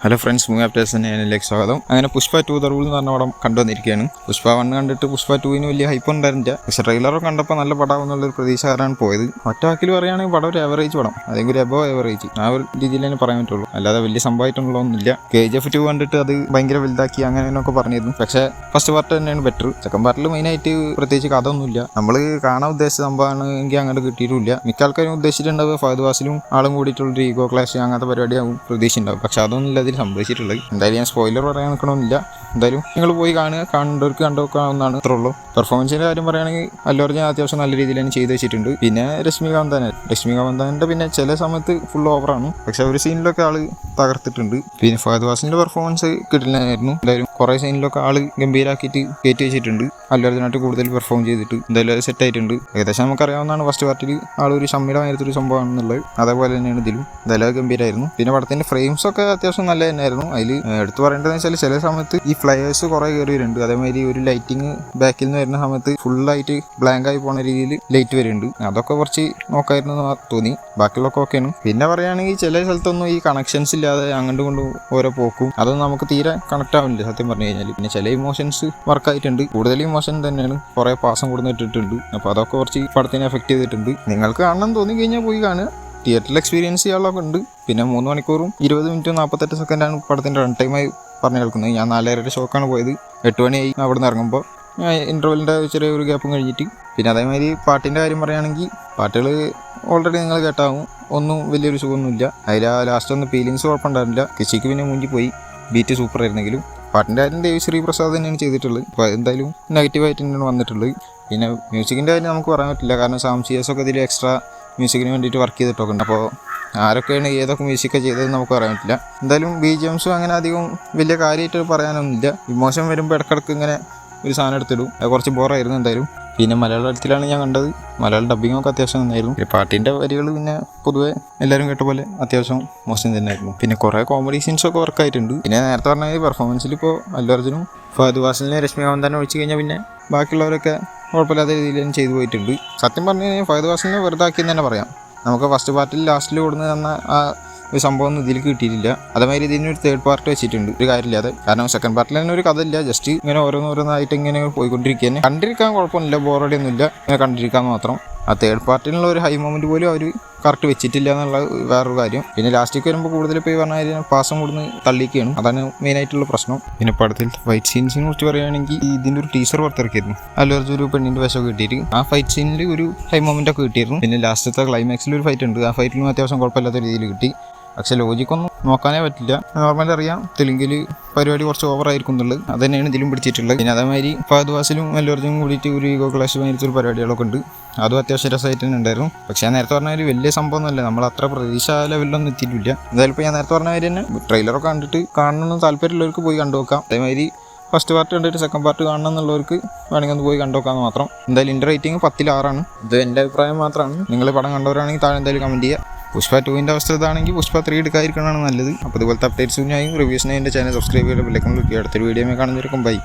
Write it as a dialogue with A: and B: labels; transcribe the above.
A: Hello friends, movie updates ഞാനിലേക്ക് സ്വാഗതം. അങ്ങനെ Pushpa 2 the rule എന്ന് പറഞ്ഞ പടം കണ്ടുവന്നിരിക്കുകയാണ്. പുഷ്പ 1 കണ്ടിട്ട് പുഷ്പ 2 വലിയ ഹൈപ്പ് ഉണ്ടായിരുന്നില്ല. പക്ഷേ ട്രെയിലറൊക്കെ കണ്ടപ്പോൾ നല്ല പടമാണെന്നുള്ളൊരു പ്രതീക്ഷക്കാരാണ് പോയത്. ഒറ്റ വാക്കിൽ പറയുകയാണെങ്കിൽ പടം ഒരു ആവറേജ് പടം, അല്ലെങ്കിൽ ഒരു എബോ ആവറേജ്, ആ ഒരു രീതിയിൽ തന്നെ പറയാൻ പറ്റുള്ളൂ. അല്ലാതെ വലിയ സംഭവമായിട്ടുള്ളതൊന്നുമില്ല. KGF 2 കണ്ടിട്ട് അത് ഭയങ്കര വലുതാക്കി അങ്ങനെയൊക്കെ പറഞ്ഞിരുന്നു. പക്ഷേ ഫസ്റ്റ് പാർട്ട് തന്നെയാണ് ബെറ്റർ. സെക്കൻഡ് പാർട്ടിൽ മെയിനായിട്ട് പ്രത്യേകിച്ച് കഥ ഒന്നുമില്ല. നമ്മൾ കാണാൻ ഉദ്ദേശിച്ച സംഭവമാണെങ്കിൽ അങ്ങോട്ട് കിട്ടിയിട്ടില്ല. മിക്ക ആൾക്കാരും ഉദ്ദേശിച്ചിട്ടുണ്ടാവുക ഫഹദ് ഫാസിലും ആളും കൂടിയിട്ടുള്ളൊരു ഈഗോ ക്ലാഷ് അങ്ങനത്തെ പരിപാടിയാവും പ്രതീക്ഷയുണ്ടാവും. പക്ഷെ അതൊന്നുമില്ല ഇതിൽ സംഭവിച്ചിട്ടുള്ളത്. എന്തായാലും ഞാൻ സ്പോയിലർ പറയാൻ നിൽക്കണമെന്നില്ല. എന്തായാലും നിങ്ങൾ പോയി കാണുക, കാണേണ്ടവർക്ക് കണ്ടുവെക്കാവുന്നതാണ്. ഇത്രേ ഉള്ളൂ. പെർഫോമൻസിൻ്റെ കാര്യം പറയുകയാണെങ്കിൽ അല്ലു അർജുൻ അത്യാവശ്യം നല്ല രീതിയിൽ തന്നെ ചെയ്ത് വെച്ചിട്ടുണ്ട്. പിന്നെ രശ്മികാന്താൻ്റെ പിന്നെ ചില സമയത്ത് ഫുൾ ഓവറാണ്. പക്ഷെ ഒരു സീനിലൊക്കെ ആള് തകർത്തിട്ടുണ്ട്. പിന്നെ ഫഹദ് ഫാസിലിൻ്റെ പെർഫോമൻസ് കിട്ടില്ലായിരുന്നു. എന്തായാലും കുറേ സീനിലൊക്കെ ആള് ഗംഭീരാക്കിയിട്ട് കയറ്റി വെച്ചിട്ടുണ്ട്. അല്ലു അർജുനായിട്ട് കൂടുതൽ പെർഫോം ചെയ്തിട്ട് എന്തായാലും സെറ്റ് ആയിട്ടുണ്ട്. ഏകദേശം നമുക്കറിയാവുന്നതാണ് ഫസ്റ്റ് പാർട്ടിൽ ആളൊരു ഷമ്മിടമായിരത്തൊരു സംഭവമാണെന്നുള്ളത്. അതേപോലെ തന്നെയാണ് ഇതിലും. എന്തായാലും ഗംഭീരമായിരുന്നു. പിന്നെ പടത്തിൻ്റെ ഫ്രെയിംസൊക്കെ അത്യാവശ്യം നല്ല തന്നെയായിരുന്നു. അതിൽ എടുത്ത് പറയേണ്ടതെന്ന് വെച്ചാൽ ചില സമയത്ത് ഈ ഫ്ലയേഴ്സ് കുറേ കയറി വരുന്നുണ്ട്. അതേമാതിരി ഒരു ലൈറ്റിങ് ബാക്കിൽ നിന്ന് വരുന്ന സമയത്ത് ഫുള്ളായിട്ട് ബ്ലാങ്ക് ആയി പോകുന്ന രീതിയിൽ ലൈറ്റ് വരുന്നുണ്ട്. അതൊക്കെ കുറച്ച് നോക്കായിരുന്നു തോന്നി. ബാക്കിയുള്ളതൊക്കെ ഓക്കെയാണ്. പിന്നെ പറയുകയാണെങ്കിൽ ചില സ്ഥലത്തൊന്നും ഈ കണക്ഷൻസ് ഇല്ലാതെ അങ്ങോട്ടും കൊണ്ടും ഓരോ പോക്കും അതൊന്നും നമുക്ക് തീരെ കണക്ട് ആവില്ല സത്യം പറഞ്ഞു കഴിഞ്ഞാൽ. പിന്നെ ചില ഇമോഷൻസ് വർക്കായിട്ടുണ്ട്. കൂടുതൽ ഇമോഷൻ തന്നെയാണ്. കുറേ പാസം കൊടുത്തിട്ടുണ്ട്. അപ്പോൾ അതൊക്കെ കുറച്ച് പടത്തിനെ എഫക്ട് ചെയ്തിട്ടുണ്ട്. നിങ്ങൾക്ക് കാണണം തോന്നി കഴിഞ്ഞാൽ പോയി കാണുക. തിയേറ്ററിൽ എക്സ്പീരിയൻസ് ചെയ്യാനുള്ളതൊക്കെ ഉണ്ട്. പിന്നെ 3 മണിക്കൂറും 20 മിനിറ്റും 48 സെക്കൻഡാണ് പടത്തിൻ്റെ റൺ ടൈമായി പറഞ്ഞു കേൾക്കുന്നത്. ഞാൻ 4:30 ഷോക്കാണ് പോയത്. 8 മണിയായി അവിടെ നിന്ന് ഇറങ്ങുമ്പോൾ. ഇൻ്റർവെല്ലിൻ്റെ ചെറിയൊരു ഗ്യാപ്പും കഴിഞ്ഞിട്ട്. പിന്നെ അതേമാതിരി പാട്ടിൻ്റെ കാര്യം പറയുകയാണെങ്കിൽ പാട്ടുകൾ ഓൾറെഡി നിങ്ങൾ കേട്ടാവും. ഒന്നും വലിയൊരു സുഖമൊന്നുമില്ല. അതിൽ ആ ലാസ്റ്റ് ഒന്നും ഫീലിങ്സ് കുഴപ്പമുണ്ടായിരുന്നില്ല. കിച്ചിക്ക് പിന്നെ മുഞ്ചി പോയി. ബീറ്റ് സൂപ്പർ ആയിരുന്നെങ്കിലും പാട്ടിൻ്റെ കാര്യം ദേവി ശ്രീ പ്രസാദ് തന്നെയാണ് ചെയ്തിട്ടുള്ളത്. അപ്പോൾ എന്തായാലും നെഗറ്റീവായിട്ട് തന്നെയാണ് വന്നിട്ടുള്ളത്. പിന്നെ മ്യൂസിക്കിൻ്റെ കാര്യം നമുക്ക് പറയാൻ പറ്റില്ല. കാരണം സാം സിയസൊക്കെ ഇതിൽ എക്സ്ട്രാ മ്യൂസിക്കിന് വേണ്ടിയിട്ട് വർക്ക് ചെയ്തിട്ടൊക്കെ ഉണ്ട്. അപ്പോൾ ആരൊക്കെയാണ് ഏതൊക്കെ മ്യൂസിക്കൊക്കെ ചെയ്തതെന്ന് നമുക്ക് പറയാൻ പറ്റില്ല. എന്തായാലും BGMസും അങ്ങനെ അധികം വലിയ കാര്യമായിട്ട് പറയാനൊന്നുമില്ല. ഇമോഷൻ വരുമ്പോൾ ഇടയ്ക്കിടയ്ക്ക് ഇങ്ങനെ ഒരു സാധനം എടുത്തിടും. അത് കുറച്ച് ബോറായിരുന്നു എന്തായാലും. പിന്നെ മലയാളത്തിലാണ് ഞാൻ കണ്ടത്. മലയാളം ഡബ്ബിങ്ങൊക്കെ അത്യാവശ്യം നന്നായിരുന്നു. പിന്നെ പാട്ടിൻ്റെ വരികൾ പിന്നെ പൊതുവെ എല്ലാവരും കേട്ട പോലെ അത്യാവശ്യം മോശം തന്നെയായിരുന്നു. പിന്നെ കുറേ കോമഡി സീൻസൊക്കെ വർക്കായിട്ടുണ്ട്. പിന്നെ നേരത്തെ പറഞ്ഞ പെർഫോമൻസിൽ ഇപ്പോൾ അല്ലു അർജുനും ഫഹദ് ഫാസിലിനെ രശ്മികാന്താനെ ഒഴിച്ച് കഴിഞ്ഞാൽ പിന്നെ ബാക്കിയുള്ളവരൊക്കെ കുഴപ്പമില്ലാത്ത രീതിയിൽ തന്നെ ചെയ്തു പോയിട്ടുണ്ട്. സത്യം പറഞ്ഞു കഴിഞ്ഞാൽ ഫഹദ് ഫാസിലിനെ വെറുതെ ആക്കിയെന്ന് തന്നെ പറയാം. നമുക്ക് ഫസ്റ്റ് പാർട്ടിൽ ലാസ്റ്റിൽ കൊടുന്ന് തന്ന ആ ഒരു സംഭവമൊന്നും ഇതിൽ കിട്ടിയിട്ടില്ല. അതേമാതിരി ഇതിനൊരു തേർഡ് പാർട്ട് വെച്ചിട്ടുണ്ട് ഒരു കാര്യമില്ലാതെ. കാരണം സെക്കൻഡ് പാർട്ടിൽ തന്നെ ഒരു കഥ ഇല്ല. ജസ്റ്റ് ഇങ്ങനെ ഓരോന്നോരോന്നായിട്ട് ഇങ്ങനെ പോയിക്കൊണ്ടിരിക്കുക. കണ്ടിരിക്കാൻ കുഴപ്പമൊന്നുമില്ല, ബോറടിയൊന്നുമില്ല. ഇങ്ങനെ കണ്ടിരിക്കാൻ മാത്രം. ആ തേർഡ് പാർട്ടിനുള്ള ഒരു ഹൈ മൊമെൻറ്റ് പോലും അവർ കറക്റ്റ് വെച്ചിട്ടില്ല എന്നുള്ള വേറൊരു കാര്യം. പിന്നെ ലാസ്റ്റിലേക്ക് വരുമ്പോൾ കൂടുതൽ ഇപ്പോൾ ഈ പറഞ്ഞ കാര്യം പാസം കൊടുന്ന് തള്ളിക്കുകയാണ്. അതാണ് മെയിനായിട്ടുള്ള പ്രശ്നം. പിന്നെ പടത്തിൽ ഫൈറ്റ് സീൻസിനെ കുറിച്ച് പറയുകയാണെങ്കിൽ ഇതിൻ്റെ ഒരു ടീസർ പുറത്തിറക്കിയിരുന്നു. അല്ലു അർജുൻ ഒരു പെണ്ണിൻ്റെ വേഷമൊക്കെ കിട്ടിയിട്ട് ആ ഫൈറ്റ് സീനിൽ ഒരു ഹൈ മൊമെൻ്റ് ഒക്കെ കിട്ടിയിരുന്നു. പിന്നെ ലാസ്റ്റത്തെ ക്ലൈമാക്സിൽ ഒരു ഫൈറ്റ് ഉണ്ട്. ആ ഫൈറ്റിലും അത്യാവശ്യം കുഴപ്പമില്ലാത്ത രീതിയിൽ കിട്ടി. പക്ഷെ ലോജിക്കൊന്നും നോക്കാനേ പറ്റില്ല. നോർമലി അറിയാം തെലുങ്കിൽ പരിപാടി കുറച്ച് ഓവറായിരിക്കും എന്നുള്ളത്. അത് തന്നെയാണ് ഇതിലും പിടിച്ചിട്ടുള്ളത്. പിന്നെ അതേമാതിരി ഫഹദ് ഫാസിലും അല്ലു അർജുനും കൂടിയിട്ട് ഒരു ഈഗോ ക്ലാഷ് മേടിച്ചൊരു പരിപാടികളൊക്കെ ഉണ്ട്. അതും അത്യാവശ്യം രസമായിട്ട് തന്നെ ഉണ്ടായിരുന്നു. പക്ഷേ ഞാൻ നേരത്തെ പറഞ്ഞ ഒരു വലിയ സംഭവമൊന്നുമല്ല. നമ്മൾ അത്ര പ്രതീക്ഷ ലെവലിലൊന്നും എത്തിയിട്ടില്ല. എന്തായാലും ഇപ്പോൾ ഞാൻ നേരത്തെ പറഞ്ഞ മാതിരി തന്നെ ട്രെയിലറൊക്കെ കണ്ടിട്ട് കാണണമെന്ന് താല്പര്യമുള്ളവർക്ക് പോയി കണ്ടുനോക്കാം. അതേമാതിരി ഫസ്റ്റ് പാർട്ട് കണ്ടിട്ട് സെക്കൻഡ് പാർട്ട് കാണണം എന്നുള്ളവർക്ക് വേണമെങ്കിൽ ഒന്ന് പോയി കണ്ടുനോക്കാമെന്ന് മാത്രം. എന്തായാലും എൻ്റെ റേറ്റിംഗ് 10/6. ഇത് എൻ്റെ അഭിപ്രായം മാത്രമാണ്. നിങ്ങൾ പടം കണ്ടവരാണെങ്കിൽ താഴെ എന്തായാലും കമൻറ്റ് ചെയ്യുക. പുഷ്പ 2ൻ്റെ അവസ്ഥ ഇതാണെങ്കിൽ പുഷ്പ 3 എടുക്കാതിരിക്കണമാണ് നല്ലത്. അപ്പോൾ ഇതുപോലത്തെ അപ്ഡേറ്റ്സിനായും റിവ്യൂസിനായി എൻ്റെ ചാനൽ സബ്സ്ക്രൈബ് ചെയ്ത് ബെല്ലൈക്കൺ ക്ലിക്ക് ചെയ്യുക. അടുത്തൊരു വീഡിയോ കാണുന്നവർക്കും ബൈ.